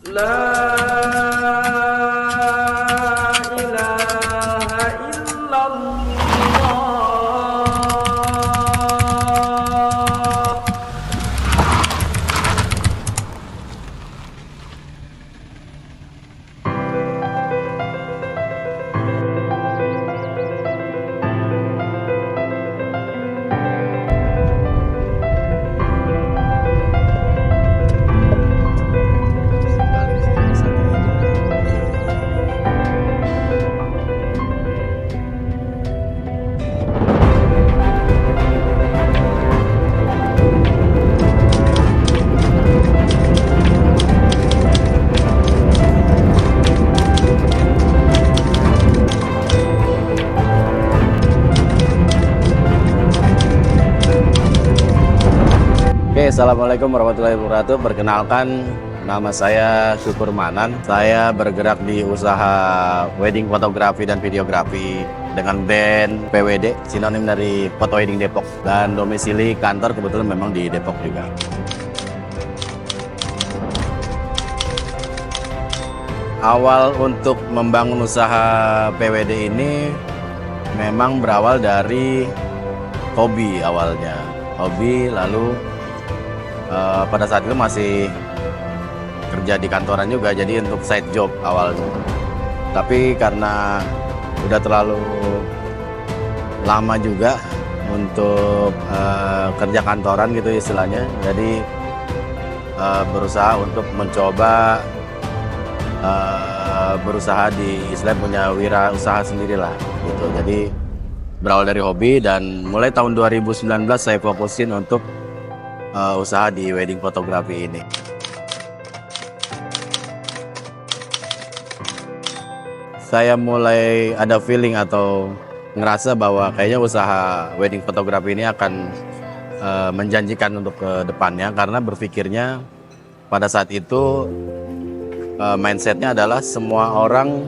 La ilaha illallah. Oke, assalamualaikum warahmatullahi wabarakatuh. Perkenalkan, nama saya Syukur Manan. Saya bergerak di usaha wedding fotografi dan videografi dengan band PWD, sinonim dari Foto Wedding Depok. Dan domisili kantor kebetulan memang di Depok juga. Awal untuk membangun usaha PWD ini memang berawal dari hobi awalnya. Hobi, lalu pada saat itu masih kerja di kantoran juga, jadi untuk side job awalnya. Tapi karena udah terlalu lama juga untuk kerja kantoran gitu istilahnya, jadi berusaha untuk mencoba berusaha di istilah punya wirausaha sendiri lah gitu. Jadi berawal dari hobi dan mulai tahun 2019 saya fokusin untuk usaha di wedding fotografi ini. Saya mulai ada feeling atau ngerasa bahwa kayaknya usaha wedding fotografi ini akan menjanjikan untuk ke depannya, karena berpikirnya pada saat itu mindsetnya adalah semua orang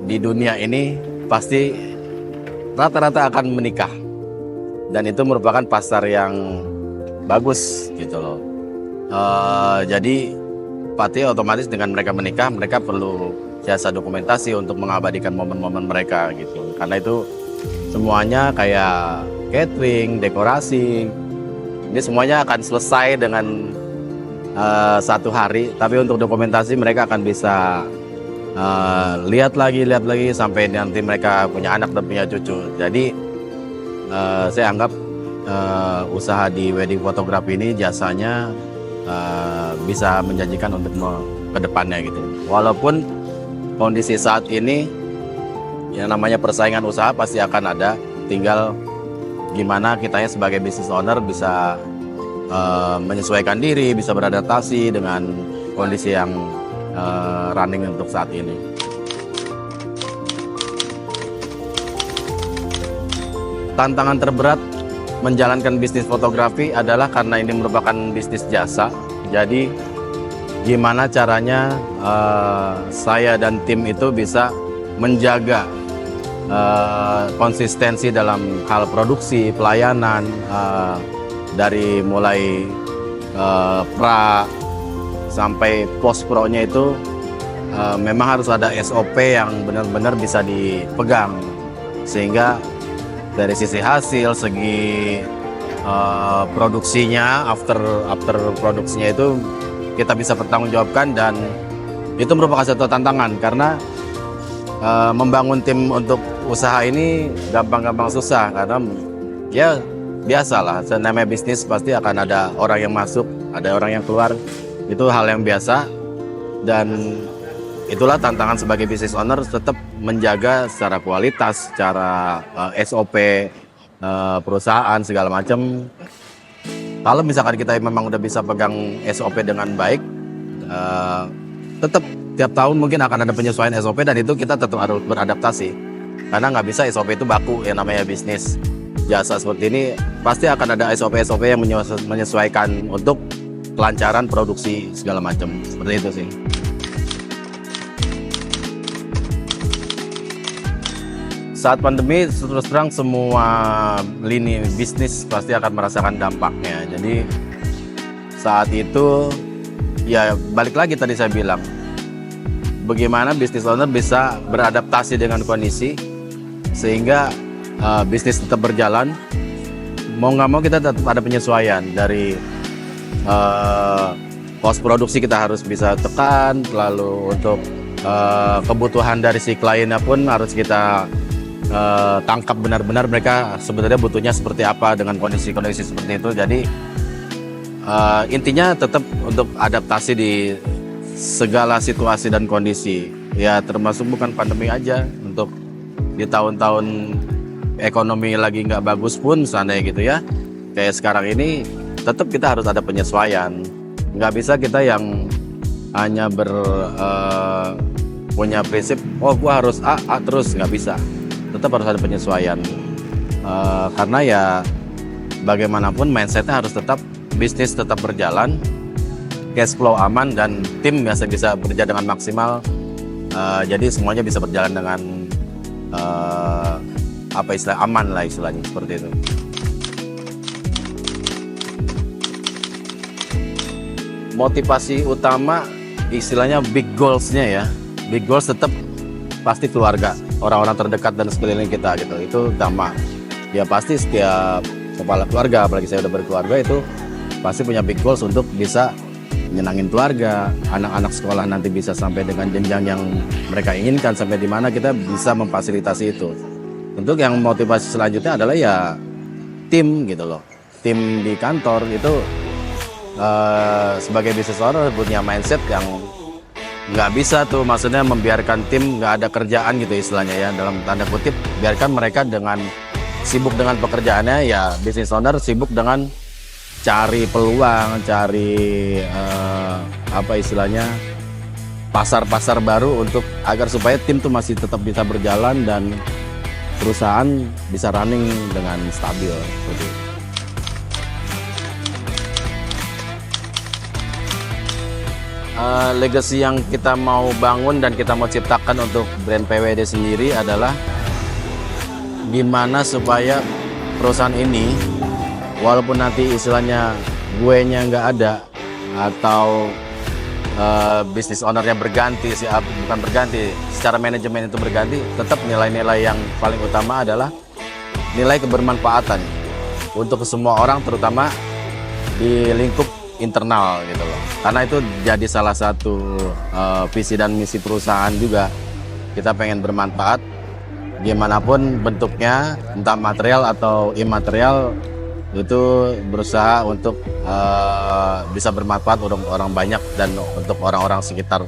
di dunia ini pasti rata-rata akan menikah, dan itu merupakan pasar yang bagus gitu loh. Jadi pasti otomatis dengan mereka menikah, mereka perlu jasa dokumentasi untuk mengabadikan momen-momen mereka gitu. Karena itu semuanya kayak catering, dekorasi, ini semuanya akan selesai dengan satu hari. Tapi untuk dokumentasi mereka akan bisa lihat lagi sampai nanti mereka punya anak dan punya cucu. Jadi saya anggap usaha di wedding fotografi ini jasanya bisa menjanjikan untuk ke depannya gitu. Walaupun kondisi saat ini yang namanya persaingan usaha pasti akan ada, tinggal gimana kitanya sebagai business owner bisa menyesuaikan diri, bisa beradaptasi dengan kondisi yang running untuk saat ini. Tantangan terberat menjalankan bisnis fotografi adalah karena ini merupakan bisnis jasa. Jadi gimana caranya saya dan tim itu bisa menjaga konsistensi dalam hal produksi, pelayanan, dari mulai pra sampai post pro-nya itu memang harus ada SOP yang benar-benar bisa dipegang, sehingga dari sisi hasil, segi produksinya, after produksinya itu kita bisa pertanggungjawabkan, dan itu merupakan satu tantangan karena membangun tim untuk usaha ini gampang-gampang susah, karena ya biasalah, namanya bisnis pasti akan ada orang yang masuk, ada orang yang keluar, itu hal yang biasa. Dan itulah tantangan sebagai business owner, tetap menjaga secara kualitas, secara SOP perusahaan segala macam. Kalau misalkan kita memang udah bisa pegang SOP dengan baik, tetap tiap tahun mungkin akan ada penyesuaian SOP, dan itu kita tetap harus beradaptasi, karena nggak bisa SOP itu baku. Yang namanya bisnis jasa seperti ini pasti akan ada SOP yang menyesuaikan untuk kelancaran produksi segala macam, seperti itu sih. Saat pandemi, terus terang semua lini bisnis pasti akan merasakan dampaknya. Jadi saat itu ya balik lagi tadi saya bilang, bagaimana business owner bisa beradaptasi dengan kondisi sehingga bisnis tetap berjalan. Mau nggak mau kita tetap ada penyesuaian dari cost produksi kita harus bisa tekan, lalu untuk kebutuhan dari si kliennya pun harus kita tangkap benar-benar mereka sebenarnya butuhnya seperti apa dengan kondisi-kondisi seperti itu. Jadi intinya tetap untuk adaptasi di segala situasi dan kondisi, ya termasuk bukan pandemi aja, untuk di tahun-tahun ekonomi lagi nggak bagus pun seandainya gitu ya, kayak sekarang ini tetap kita harus ada penyesuaian. Nggak bisa kita yang hanya punya prinsip, oh gua harus A terus, nggak bisa. Tetap harus ada penyesuaian. Karena ya bagaimanapun mindsetnya harus tetap, bisnis tetap berjalan, cash flow aman, dan tim biasa bisa bekerja dengan maksimal. Jadi semuanya bisa berjalan dengan aman lah istilahnya, seperti itu. Motivasi utama istilahnya big goals-nya ya. Big goals tetap pasti keluarga, orang-orang terdekat dan sekeliling kita gitu. Itu utama. Ya pasti setiap kepala keluarga, apalagi saya udah berkeluarga, itu pasti punya big goals untuk bisa nyenangin keluarga, anak-anak sekolah nanti bisa sampai dengan jenjang yang mereka inginkan, sampai di mana kita bisa memfasilitasi itu. Untuk yang motivasi selanjutnya adalah ya tim gitu loh. Tim di kantor itu sebagai business owner punya mindset yang nggak bisa tuh, maksudnya membiarkan tim nggak ada kerjaan gitu istilahnya ya, dalam tanda kutip, biarkan mereka dengan sibuk dengan pekerjaannya. Ya business owner sibuk dengan cari peluang, cari pasar-pasar baru untuk agar supaya tim tuh masih tetap bisa berjalan dan perusahaan bisa running dengan stabil seperti itu. Legacy yang kita mau bangun dan kita mau ciptakan untuk brand PWD sendiri adalah gimana supaya perusahaan ini, walaupun nanti istilahnya gue-nya nggak ada atau bisnis ownernya berganti, bukan berganti, secara manajemen itu berganti, tetap nilai-nilai yang paling utama adalah nilai kebermanfaatan untuk semua orang, terutama di lingkup internal gitu loh. Karena itu jadi salah satu visi dan misi perusahaan juga. Kita pengen bermanfaat gimana pun bentuknya, entah material atau imaterial, itu berusaha untuk bisa bermanfaat untuk orang banyak dan untuk orang-orang sekitar.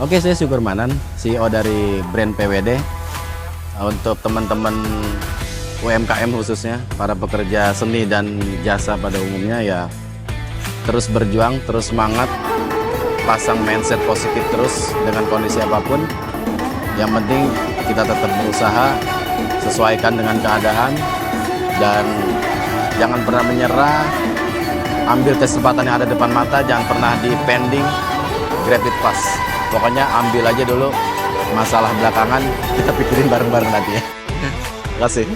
Oke, saya Syukur Manan, CEO dari brand PWD. Untuk teman-teman UMKM khususnya, para pekerja seni dan jasa pada umumnya, ya terus berjuang, terus semangat, pasang mindset positif terus dengan kondisi apapun. Yang penting kita tetap berusaha, sesuaikan dengan keadaan, dan jangan pernah menyerah. Ambil kesempatan yang ada depan mata, jangan pernah dipending, grab it fast. Pokoknya ambil aja dulu, masalah belakangan kita pikirin bareng-bareng nanti ya. Terima kasih.